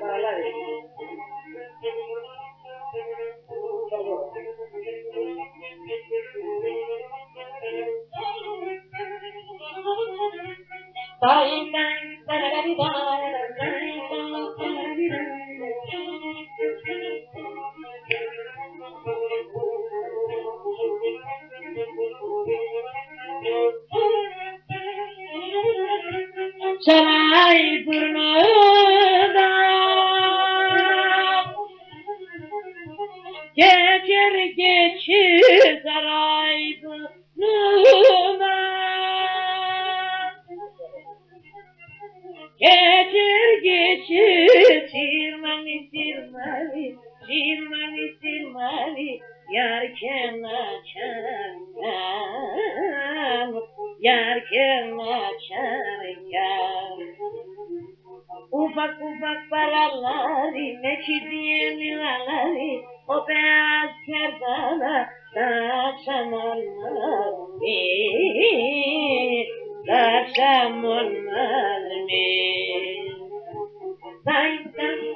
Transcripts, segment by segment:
paralar. Saray durmadan geçir saray durmadan geçir sirmani yarken açarken ufak paraları mekidiye liraları o beyaz kerdana taksam olmaz mı? Saydan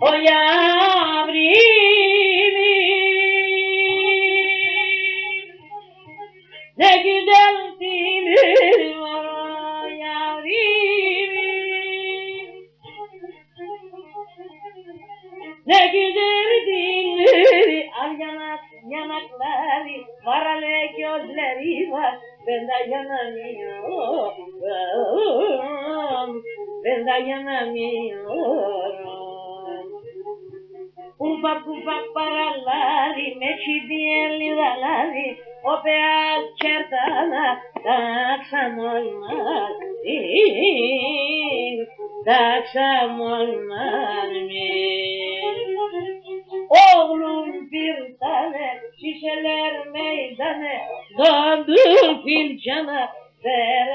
o yavrimi ne güzel dilir var o yavrimi ne güzel dilir al yanakları var ale gözleri var ben dayanamıyorum ufak paraları mekidiye liraları o beyaz kerdana taksam olmaz mı? Oğlum bir tane şişeler meydanı döndür filcana ver